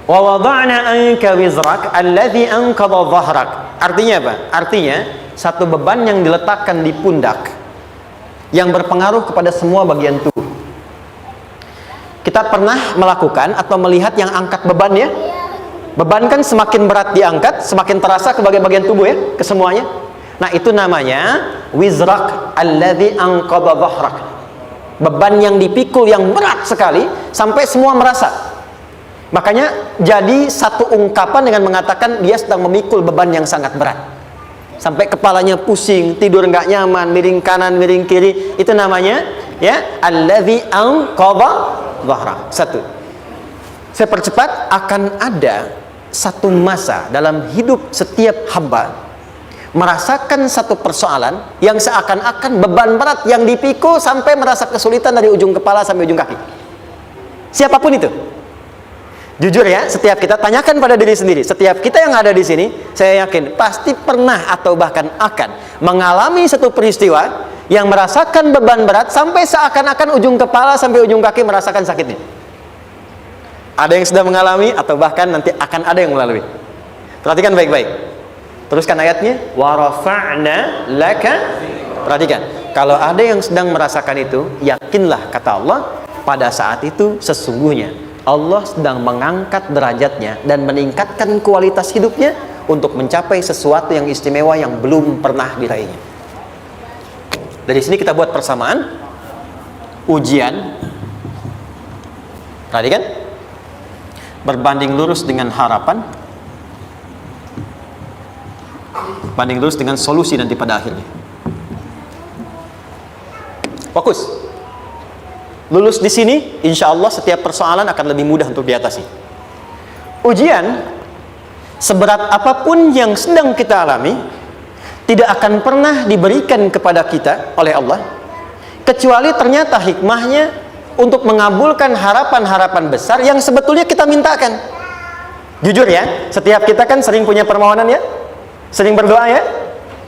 Wa wada'na anka wizrak allazi anqadha dhahrak. Artinya apa? Artinya satu beban yang diletakkan di pundak yang berpengaruh kepada semua bagian tubuh. Kita pernah melakukan atau melihat yang angkat beban ya? Beban kan semakin berat diangkat, semakin terasa ke bagian-bagian tubuh ya, ke semuanya. Nah, itu namanya wizrak alladzi anqadha dhahrak. Beban yang dipikul yang berat sekali sampai semua merasa. Makanya jadi satu ungkapan dengan mengatakan dia sedang memikul beban yang sangat berat. Sampai kepalanya pusing, tidur nggak nyaman, miring kanan, miring kiri. Itu namanya ya alladzi anqadha dhahrak. 1. Saya percepat, akan ada satu masa dalam hidup setiap hamba merasakan satu persoalan yang seakan-akan beban berat yang dipikul sampai merasa kesulitan dari ujung kepala sampai ujung kaki. Siapapun itu. Jujur ya, setiap kita tanyakan pada diri sendiri. Setiap kita yang ada di sini, saya yakin pasti pernah atau bahkan akan mengalami satu peristiwa yang merasakan beban berat sampai seakan-akan ujung kepala sampai ujung kaki merasakan sakitnya. Ada yang sudah mengalami atau bahkan nanti akan ada yang melalui. Perhatikan baik-baik. Teruskan ayatnya, wa rafa'na laka. Perhatikan, kalau ada yang sedang merasakan itu, yakinlah kata Allah, pada saat itu sesungguhnya Allah sedang mengangkat derajatnya dan meningkatkan kualitas hidupnya untuk mencapai sesuatu yang istimewa yang belum pernah diraihnya. Dari sini kita buat persamaan ujian tadi kan berbanding lurus dengan harapan, banding lurus dengan solusi nanti pada akhirnya. Fokus. Lulus di sini, insya Allah setiap persoalan akan lebih mudah untuk diatasi. Ujian, seberat apapun yang sedang kita alami, tidak akan pernah diberikan kepada kita oleh Allah, kecuali ternyata hikmahnya untuk mengabulkan harapan-harapan besar yang sebetulnya kita mintakan. Jujur ya, setiap kita kan sering punya permohonan ya, sering berdoa ya,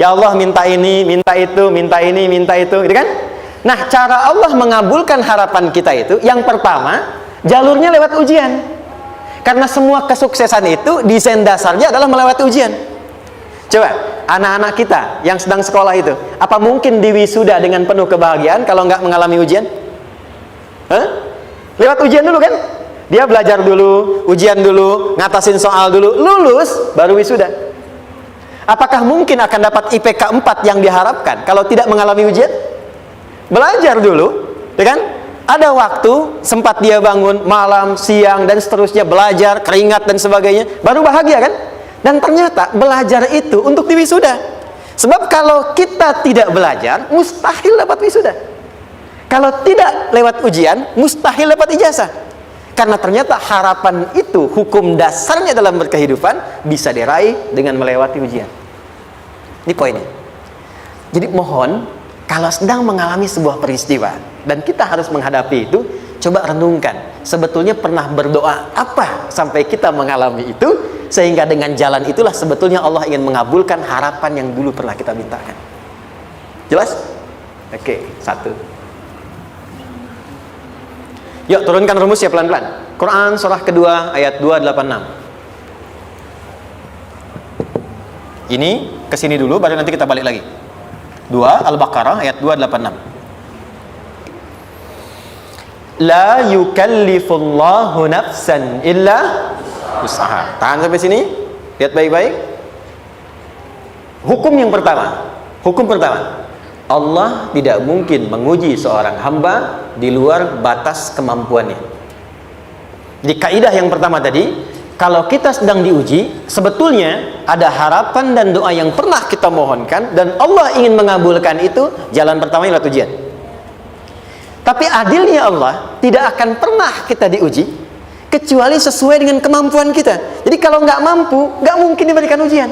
ya Allah minta ini, minta itu, minta ini, minta itu, gitu kan? Nah, cara Allah mengabulkan harapan kita itu, yang pertama, jalurnya lewat ujian. Karena semua kesuksesan itu, desain dasarnya adalah melewati ujian. Coba, anak-anak kita yang sedang sekolah itu, apa mungkin diwisuda dengan penuh kebahagiaan kalau nggak mengalami ujian? Hah? Lewat ujian dulu kan? Dia belajar dulu, ujian dulu, ngatasin soal dulu, lulus, baru wisuda. Apakah mungkin akan dapat IPK 4 yang diharapkan kalau tidak mengalami ujian? Belajar dulu, ya kan? Ada waktu, sempat dia bangun malam, siang, dan seterusnya, belajar, keringat, dan sebagainya, baru bahagia kan? Dan ternyata belajar itu untuk diwisuda. Sebab kalau kita tidak belajar, mustahil dapat wisuda. Kalau tidak lewat ujian, mustahil dapat ijazah. Karena ternyata harapan itu, hukum dasarnya dalam berkehidupan, bisa diraih dengan melewati ujian. Ini poinnya. Jadi mohon, kalau sedang mengalami sebuah peristiwa dan kita harus menghadapi itu, coba renungkan, sebetulnya pernah berdoa apa sampai kita mengalami itu, sehingga dengan jalan itulah sebetulnya Allah ingin mengabulkan harapan yang dulu pernah kita mintakan. Jelas? Oke, satu. Yuk turunkan rumus ya pelan-pelan. Quran surah kedua ayat 286. Ini kesini dulu, baru nanti kita balik lagi. 2 Al-Baqarah ayat 286. La yukallifullahu nafsan illa usaha. Tahan sampai sini. Lihat baik-baik. Hukum yang pertama. Hukum pertama. Allah tidak mungkin menguji seorang hamba di luar batas kemampuannya. Di kaidah yang pertama tadi, kalau kita sedang diuji, sebetulnya ada harapan dan doa yang pernah kita mohonkan dan Allah ingin mengabulkan itu, jalan pertama lewat ujian. Tapi adilnya Allah, tidak akan pernah kita diuji kecuali sesuai dengan kemampuan kita. Jadi kalau nggak mampu, nggak mungkin diberikan ujian.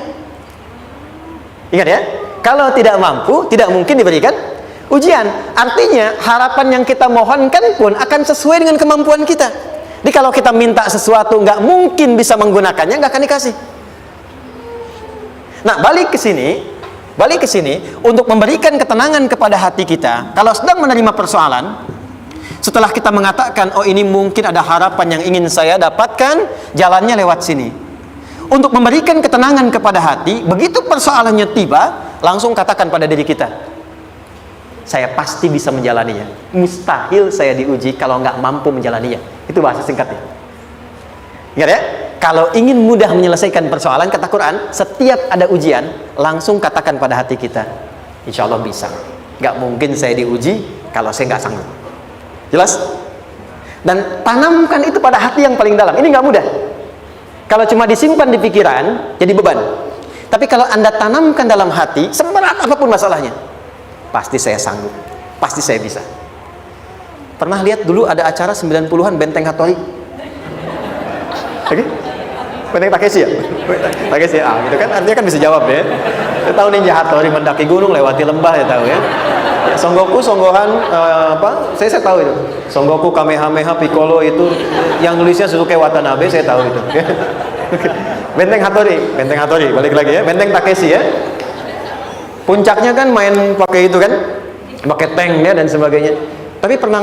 Ingat ya, kalau tidak mampu, tidak mungkin diberikan ujian. Artinya harapan yang kita mohonkan pun akan sesuai dengan kemampuan kita. Jadi kalau kita minta sesuatu nggak mungkin bisa menggunakannya, nggak akan dikasih. Nah, balik ke sini untuk memberikan ketenangan kepada hati kita. Kalau sedang menerima persoalan, setelah kita mengatakan, oh ini mungkin ada harapan yang ingin saya dapatkan, jalannya lewat sini. Untuk memberikan ketenangan kepada hati, begitu persoalannya tiba, langsung katakan pada diri kita, saya pasti bisa menjalaninya. Mustahil saya diuji kalau nggak mampu menjalaninya. Itu bahasa singkatnya. Ingat ya, kalau ingin mudah menyelesaikan persoalan, kata Quran, setiap ada ujian, langsung katakan pada hati kita, insya Allah bisa. Nggak mungkin saya diuji kalau saya nggak sanggup. Jelas? Dan tanamkan itu pada hati yang paling dalam. Ini nggak mudah. Kalau cuma disimpan di pikiran, jadi beban. Tapi kalau Anda tanamkan dalam hati, seberat apapun masalahnya, pasti saya sanggup, pasti saya bisa. Pernah lihat dulu ada acara 90-an Benteng Hattori? Oke? Benteng Takeshi ya? Takeshi ya? Gitu kan, artinya kan bisa jawab ya. Saya tahu Ninja Hattori mendaki gunung, lewati lembah, ya tahu ya. Son Goku, Son Gohan, saya tahu itu. Son Goku, Kamehameha, Piccolo itu, yang nulisnya Suzuki Watanabe, saya tahu itu. Benteng Hattori, balik lagi ya. Benteng Takeshi ya. Puncaknya kan main pakai itu kan, pakai tanknya dan sebagainya. Tapi pernah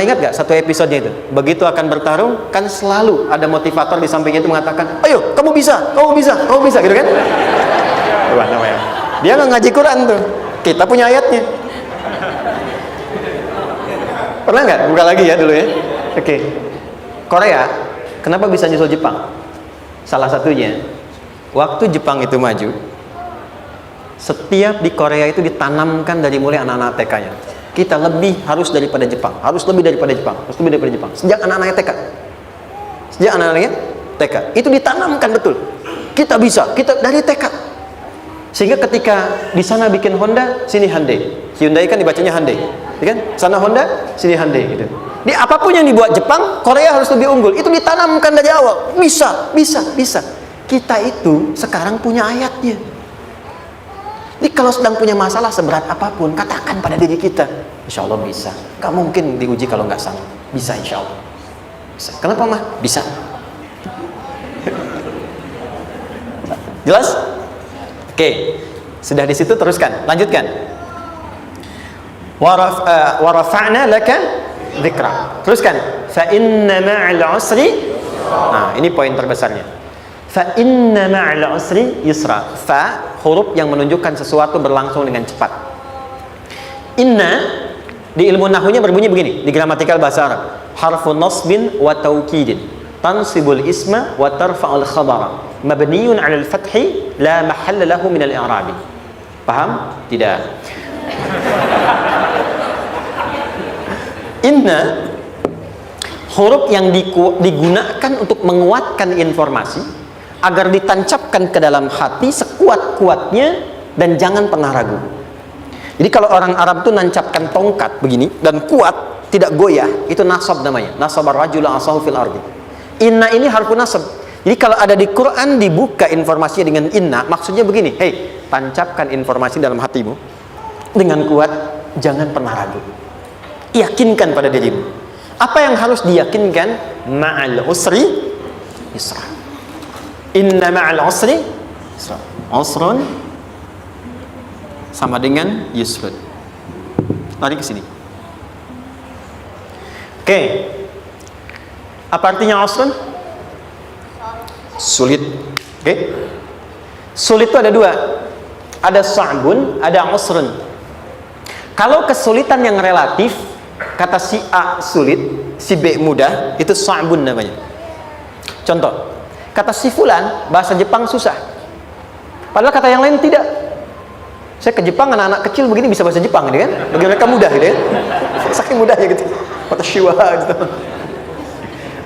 ingat gak satu episodenya itu? Begitu akan bertarung, kan selalu ada motivator di sampingnya itu mengatakan, ayo kamu bisa, gitu kan? Wah, namanya. Dia nggak ngaji Quran tuh, kita punya ayatnya. Pernah nggak? Buka lagi ya dulu ya. Oke. Korea, kenapa bisa nyusul Jepang? Salah satunya, waktu Jepang itu maju, setiap di Korea itu ditanamkan dari mulai anak-anak TK-nya. Kita harus daripada Jepang, harus lebih daripada Jepang, harus lebih daripada Jepang. Sejak anak-anaknya TK. Sejak anak-anaknya TK. Itu ditanamkan betul. Kita bisa, kita dari TK. Sehingga ketika di sana bikin Honda, sini Hyundai. Hyundai kan dibacanya Hyundai, ya kan? Sana Honda, sini Hyundai gitu. Di apapun yang dibuat Jepang, Korea harus lebih unggul. Itu ditanamkan dari awal. Bisa, bisa, bisa. Kita itu sekarang punya ayatnya. Jadi kalau sedang punya masalah seberat apapun, katakan pada diri kita, insya Allah bisa. Gak mungkin diuji kalau nggak sanggup. Bisa insya Allah. Bisa. Kenapa mah? Bisa. Jelas? Oke. Sudah di situ teruskan. Lanjutkan. Warafa'na laka dzikra. Teruskan. Fa inna ma'al usri. Nah, ini poin terbesarnya. Fa inna ma'al usri yusra. Fa huruf yang menunjukkan sesuatu berlangsung dengan cepat. Inna di ilmu nahwunya berbunyi begini, di gramatikal bahasa Arab. Harfun nasbin wa taukidin. Tansibul isma wa tarfa'ul khabara. Mabniyun 'alal fathi la mahalla lahu min al-i'rabi. Paham? Tidak. Inna huruf yang digunakan untuk menguatkan informasi agar ditancapkan ke dalam hati sekuat-kuatnya dan jangan pernah ragu. Jadi kalau orang Arab itu nancapkan tongkat begini dan kuat, tidak goyah, itu nasab namanya. Nasabar rajula asahu fil ardi. Inna ini harfun nasab. Jadi kalau ada di Quran dibuka informasinya dengan inna, maksudnya begini, hei, tancapkan informasi dalam hatimu dengan kuat, jangan pernah ragu. Yakinkan pada dirimu. Apa yang harus diyakinkan? Ma'al usri yusra. Inna ma'al usri yusra. Usrun sama dengan yusrun. Lari ke sini. Oke. Apa artinya usrun? Sulit. Oke. Sulit itu ada dua. Ada sa'bun, ada usrun. Kalau kesulitan yang relatif, kata si A sulit, si B mudah, itu sa'bun namanya. Contoh, kata si fulan bahasa Jepang susah. Padahal kata yang lain tidak. Saya ke Jepang, anak-anak kecil begini bisa bahasa Jepang gitu kan. Bagi mereka mudah gitu kan. Saking mudahnya gitu. Kata shiwa gitu.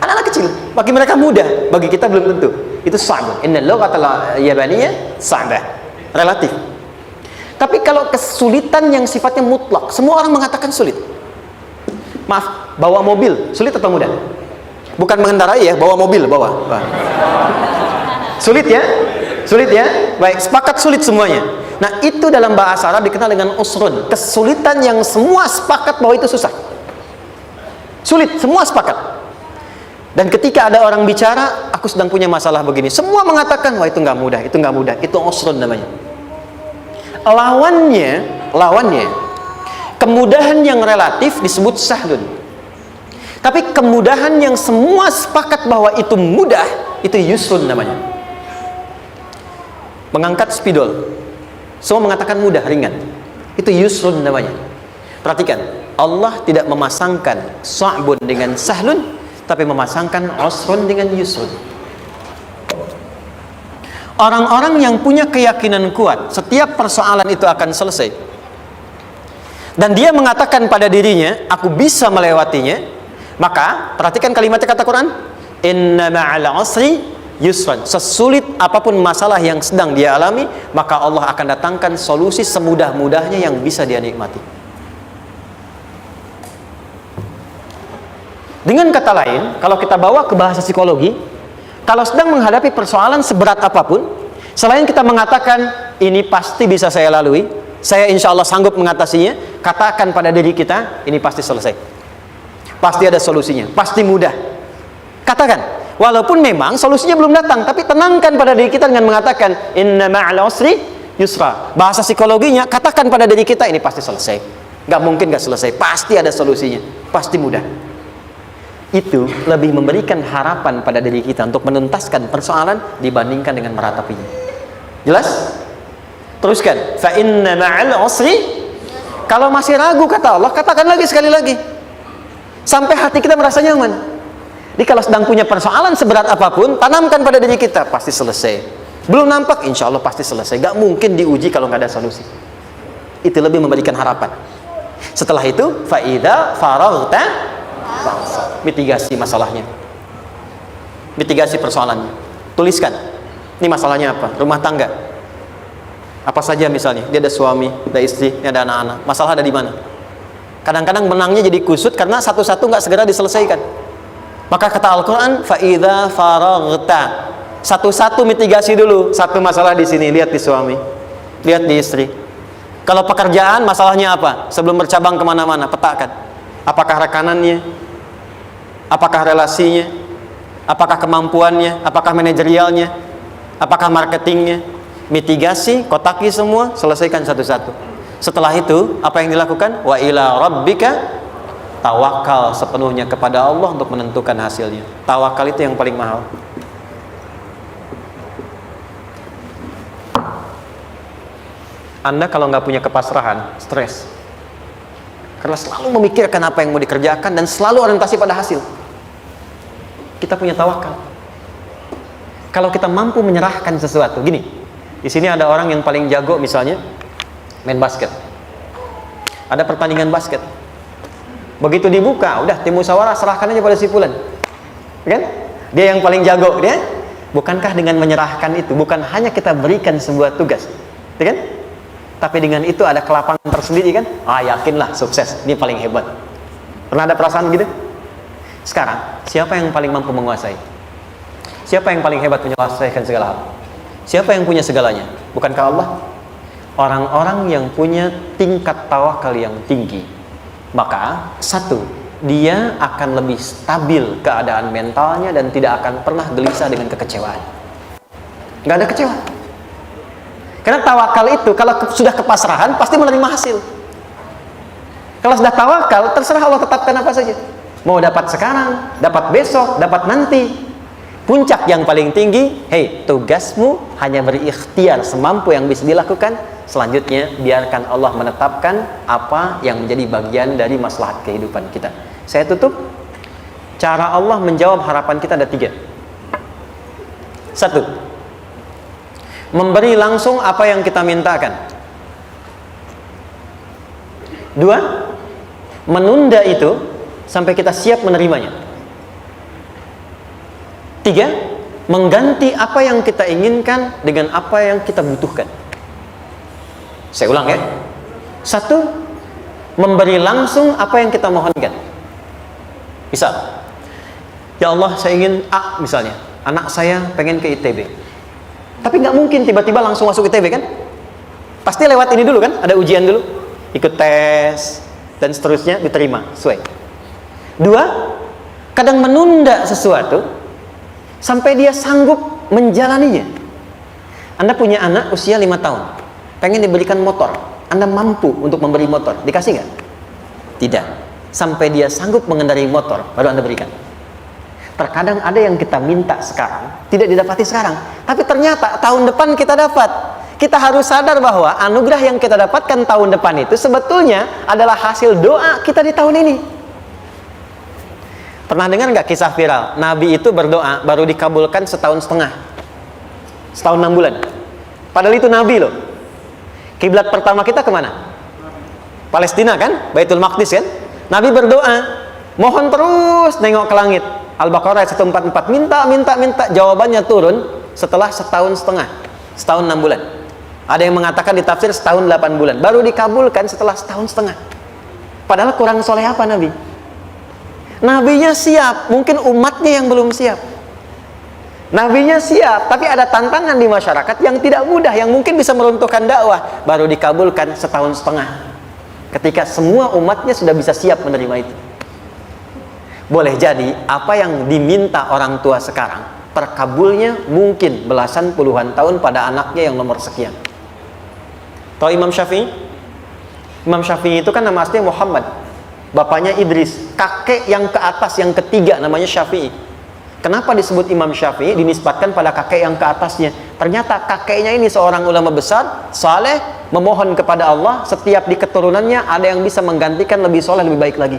Anak-anak kecil, bagi mereka mudah, bagi kita belum tentu. Itu sa'bun. Innal lughatal yabaniyah sa'bah. Relatif. Tapi kalau kesulitan yang sifatnya mutlak, semua orang mengatakan sulit. Maaf, bawa mobil sulit atau mudah? Bukan mengendarai ya, bawa mobil, bawa. Sulit ya? Sulit ya? Baik, sepakat sulit semuanya. Nah, itu dalam bahasa Arab dikenal dengan usrun. Kesulitan yang semua sepakat bahwa itu susah. Sulit, semua sepakat. Dan ketika ada orang bicara, aku sedang punya masalah begini, semua mengatakan, wah itu nggak mudah, itu nggak mudah, itu usrun namanya. Lawannya, kemudahan yang relatif disebut sahlun. Tapi kemudahan yang semua sepakat bahwa itu mudah, itu yusrun namanya. Mengangkat spidol, semua mengatakan mudah, ringan, itu yusrun namanya. Perhatikan, Allah tidak memasangkan sa'bun dengan sahlun, tapi memasangkan usrun dengan yusrun. Orang-orang yang punya keyakinan kuat, setiap persoalan itu akan selesai, dan dia mengatakan pada dirinya, aku bisa melewatinya, maka perhatikan kalimat kata Quran, inna ma'al usri yusran. Sesulit apapun masalah yang sedang dia alami, maka Allah akan datangkan solusi semudah-mudahnya yang bisa dia nikmati. Dengan kata lain, kalau kita bawa ke bahasa psikologi, kalau sedang menghadapi persoalan seberat apapun, selain kita mengatakan ini pasti bisa saya lalui, saya insya Allah sanggup mengatasinya, katakan pada diri kita, ini pasti selesai, pasti ada solusinya, pasti mudah. Katakan, walaupun memang solusinya belum datang, tapi tenangkan pada diri kita dengan mengatakan inna ma'al usri yusra. Bahasa psikologinya, katakan pada diri kita, ini pasti selesai, gak mungkin gak selesai, pasti ada solusinya, pasti mudah. Itu lebih memberikan harapan pada diri kita untuk menuntaskan persoalan dibandingkan dengan meratapinya. Jelas? Teruskan. Fa inna ma'al usri. Kalau masih ragu kata Allah, katakan lagi sekali lagi. sampai hati kita merasa nyaman. Jadi kalau sedang punya persoalan seberat apapun, tanamkan pada diri kita, pasti selesai. Belum nampak, insya Allah pasti selesai. Gak mungkin diuji kalau nggak ada solusi. Itu lebih memberikan harapan. Setelah itu, faida faraghta fansab. Mitigasi masalahnya, mitigasi persoalannya. Tuliskan, ini masalahnya apa? Rumah tangga. Apa saja misalnya, dia ada suami, ada istri, dia ada anak-anak. Masalah ada di mana? Kadang-kadang menangnya jadi kusut karena satu-satu nggak segera diselesaikan. Maka kata Al-Quran, faida faraghta. Satu-satu mitigasi dulu. Satu masalah di sini, lihat di suami, lihat di istri. Kalau pekerjaan, masalahnya apa? Sebelum bercabang kemana-mana, petakan. Apakah rekanannya? Apakah relasinya? Apakah kemampuannya? Apakah manajerialnya? Apakah marketingnya? Mitigasi, kotaki semua, selesaikan satu-satu. Setelah itu, apa yang dilakukan? Wa ila rabbika, tawakal sepenuhnya kepada Allah untuk menentukan hasilnya. Tawakal itu yang paling mahal. Anda kalau nggak punya kepasrahan, stres. Karena selalu memikirkan apa yang mau dikerjakan dan selalu orientasi pada hasil. Kita punya tawakal. Kalau kita mampu menyerahkan sesuatu, gini. Di sini ada orang yang paling jago misalnya main basket. Ada pertandingan basket. Begitu dibuka, udah tim musyawarah serahkan aja pada si fulan. Kan? Dia yang paling jago, dia. Bukankah dengan menyerahkan itu bukan hanya kita berikan sebuah tugas, ya kan? Tapi dengan itu ada kelapangan tersendiri kan? Yakinlah sukses, ini paling hebat. Pernah ada perasaan gitu? Sekarang, siapa yang paling mampu menguasai? Siapa yang paling hebat menyelesaikan segala hal? Siapa yang punya segalanya? Bukankah Allah? Orang-orang yang punya tingkat tawakal yang tinggi, maka satu, dia akan lebih stabil keadaan mentalnya dan tidak akan pernah gelisah dengan kekecewaan. Gak ada kecewa. Karena tawakal itu kalau sudah kepasrahan pasti menerima hasil. Kalau sudah tawakal, terserah Allah tetapkan apa saja. Mau dapat sekarang, dapat besok, dapat nanti. Puncak yang paling tinggi, tugasmu hanya berikhtiar semampu yang bisa dilakukan. Selanjutnya biarkan Allah menetapkan apa yang menjadi bagian dari maslahat kehidupan kita. Saya tutup. Cara Allah menjawab harapan kita ada 3. 1, memberi langsung apa yang kita mintakan. 2, menunda itu sampai kita siap menerimanya. 3, mengganti apa yang kita inginkan dengan apa yang kita butuhkan. Saya ulang ya. 1, memberi langsung apa yang kita mohonkan. Misal, ya Allah saya ingin A misalnya, anak saya pengen ke ITB. Tapi nggak mungkin tiba-tiba langsung masuk ITB kan? Pasti lewat ini dulu kan? Ada ujian dulu, ikut tes dan seterusnya diterima sesuai. 2, kadang menunda sesuatu sampai dia sanggup menjalaninya. Anda punya anak usia 5 tahun, pengen diberikan motor, Anda mampu untuk memberi motor, dikasih nggak? Tidak. Sampai dia sanggup mengendarai motor, baru Anda berikan. Terkadang ada yang kita minta sekarang tidak didapati sekarang, tapi ternyata tahun depan kita dapat. Kita harus sadar bahwa anugerah yang kita dapatkan tahun depan itu sebetulnya adalah hasil doa kita di tahun ini. Pernah dengar nggak kisah viral? Nabi itu berdoa baru dikabulkan setahun setengah, setahun 6 bulan. Padahal itu Nabi loh. Kiblat pertama kita kemana? Palestina kan, Baitul Maqdis kan. Nabi berdoa, mohon terus nengok ke langit. Al-Baqarah 144, minta, jawabannya turun setelah setahun setengah, setahun 6 bulan. Ada yang mengatakan di tafsir setahun 8 bulan, baru dikabulkan setelah setahun setengah. Padahal kurang soleh apa Nabi? Nabinya siap, mungkin umatnya yang belum siap. Nabinya siap, tapi ada tantangan di masyarakat yang tidak mudah, yang mungkin bisa meruntuhkan dakwah, baru dikabulkan setahun setengah. Ketika semua umatnya sudah bisa siap menerima itu. Boleh jadi apa yang diminta orang tua sekarang terkabulnya mungkin belasan puluhan tahun pada anaknya yang nomor sekian. Tahu Imam Syafi'i? Imam Syafi'i itu kan nama aslinya Muhammad, bapaknya Idris, kakek yang ke atas yang ketiga namanya Syafi'i. Kenapa disebut Imam Syafi'i? Dinisbatkan pada kakek yang ke atasnya. Ternyata kakeknya ini seorang ulama besar, saleh, memohon kepada Allah. Setiap di keturunannya ada yang bisa menggantikan lebih soleh, lebih baik lagi.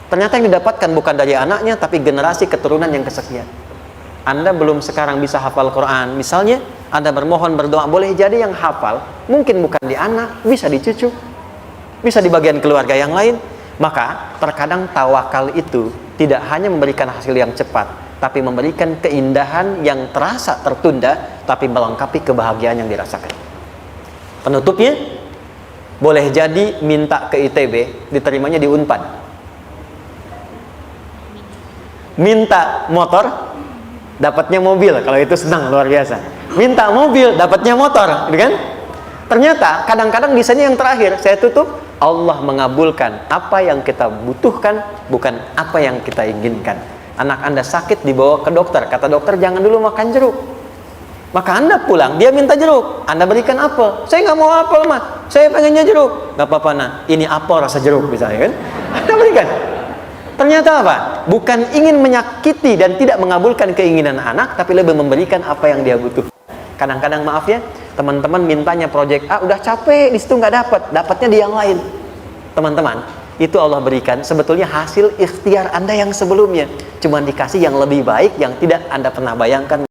Ternyata yang didapatkan bukan dari anaknya, tapi generasi keturunan yang kesekian. Anda belum sekarang bisa hafal Quran, misalnya Anda bermohon berdoa, boleh jadi yang hafal mungkin bukan di anak, bisa di cucu, bisa di bagian keluarga yang lain. Maka terkadang tawakal itu tidak hanya memberikan hasil yang cepat, tapi memberikan keindahan yang terasa tertunda, tapi melengkapi kebahagiaan yang dirasakan. Penutupnya, boleh jadi minta ke ITB, diterimanya di Unpad. Minta motor, dapatnya mobil. Kalau itu senang, luar biasa. Minta mobil, dapatnya motor, gitu kan? Ternyata kadang-kadang desainnya yang terakhir. Saya tutup, Allah mengabulkan apa yang kita butuhkan, bukan apa yang kita inginkan. Anak Anda sakit, dibawa ke dokter. Kata dokter, jangan dulu makan jeruk. Maka Anda pulang, dia minta jeruk, Anda berikan apel. Saya nggak mau apel, mah, saya pengennya jeruk. Nggak apa-apa, nah, ini apel rasa jeruk, misalnya kan? Anda berikan. Ternyata apa? Bukan ingin menyakiti dan tidak mengabulkan keinginan anak, tapi lebih memberikan apa yang dia butuh. Kadang-kadang maaf ya, teman-teman mintanya proyek A, udah capek, di situ nggak dapat, dapatnya di yang lain. Teman-teman, itu Allah berikan sebetulnya hasil ikhtiar Anda yang sebelumnya. Cuma dikasih yang lebih baik, yang tidak Anda pernah bayangkan.